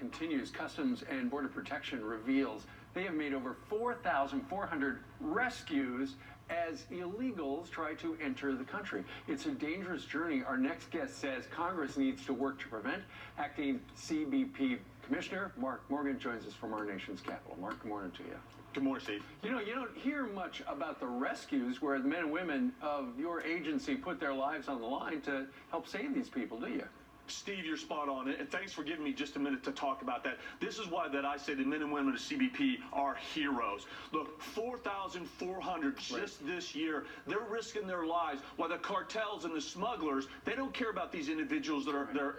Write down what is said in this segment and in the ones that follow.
continues. Customs and Border Protection reveals they have made over 4,400 rescues as illegals try to enter the country. It's a dangerous journey. Our next guest says Congress needs to work to prevent. Acting CBP Commissioner Mark Morgan joins us from our nation's capital. Mark, good morning to you. Good morning, Steve. You know, you don't hear much about the rescues where the men and women of your agency put their lives on the line to help save these people, do you? Steve, you're spot on, and thanks for giving me just a minute to talk about that. This is why that I say the men and women of CBP are heroes. Look, 4,400 just this year. They're risking their lives, while the cartels and the smugglers, they don't care about these individuals that are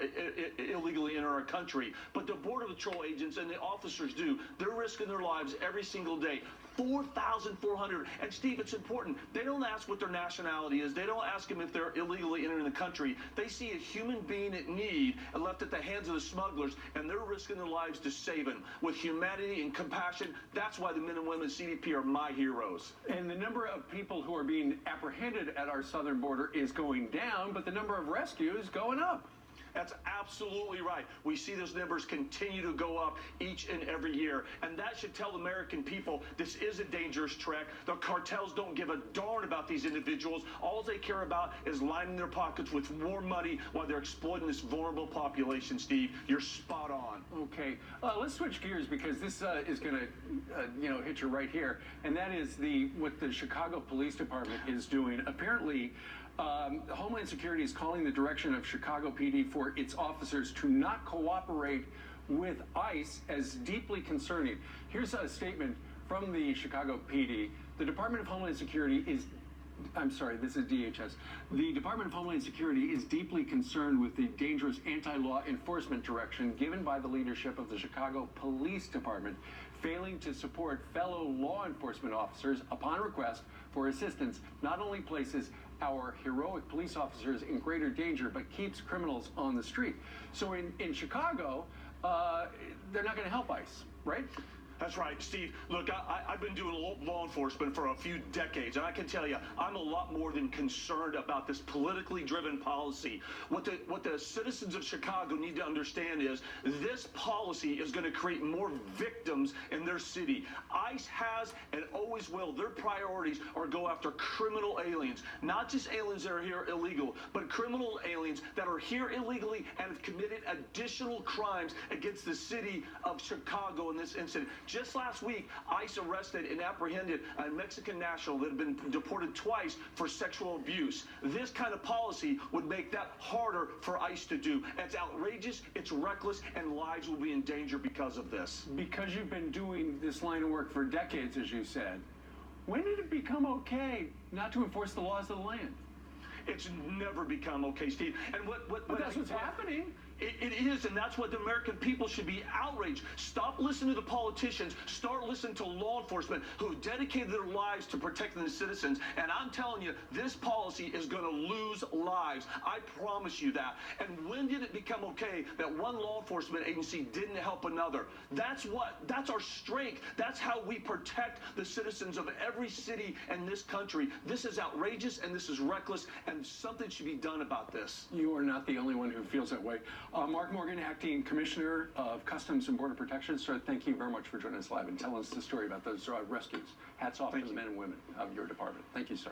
illegally in our country. But the Border Patrol agents and the officers do. They're risking their lives every single day. 4,400. And Steve, it's important. They don't ask what their nationality is. They don't ask them if they're illegally entering the country. They see a human being in need and left at the hands of the smugglers, and they're risking their lives to save them. With humanity and compassion, that's why the men and women of CBP are my heroes. And the number of people who are being apprehended at our southern border is going down, but the number of rescues going up. That's absolutely right. We see those numbers continue to go up each and every year. And that should tell the American people this is a dangerous trek. The cartels don't give a darn about these individuals. All they care about is lining their pockets with more money while they're exploiting this vulnerable population, Steve. You're spot on. Okay. Let's switch gears because this is going to, hit you right here. And that is what the Chicago Police Department is doing. Apparently, Homeland Security is calling the direction of Chicago PD for its officers to not cooperate with ICE as deeply concerning. Here's a statement from the Chicago PD. The Department of Homeland Security is, this is DHS. The Department of Homeland Security is deeply concerned with the dangerous anti-law enforcement direction given by the leadership of the Chicago Police Department, failing to support fellow law enforcement officers upon request for assistance not only places our heroic police officers in greater danger, but keeps criminals on the street. So in Chicago, they're not going to help ICE, right? That's right, Steve. Look, I've been doing law enforcement for a few decades, and I can tell you, I'm a lot more than concerned about this politically driven policy. What the citizens of Chicago need to understand is this policy is going to create more victims in their city. ICE has and always will. Their priorities are go after criminal aliens, not just aliens that are here illegal, but criminal aliens that are here illegally and have committed additional crimes against the city of Chicago in this incident. Just last week, ICE arrested and apprehended a Mexican national that had been deported twice for sexual abuse. This kind of policy would make that harder for ICE to do. It's outrageous, it's reckless, and lives will be in danger because of this. Because you've been doing this line of work for decades, as you said, when did it become okay not to enforce the laws of the land? It's never become okay, Steve. And but that's what's happening. It is, and that's what the American people should be outraged. Stop listening to the politicians. Start listening to law enforcement who dedicated their lives to protecting the citizens. And I'm telling you, this policy is going to lose lives. I promise you that. And when did it become okay that one law enforcement agency didn't help another? That's our strength. That's how we protect the citizens of every city in this country. This is outrageous and this is reckless, and something should be done about this. You are not the only one who feels that way. Mark Morgan, Acting Commissioner of Customs and Border Protection. Sir, thank you very much for joining us live and telling us the story about those rescues. Hats off to the men and women of your department. Thank you, sir.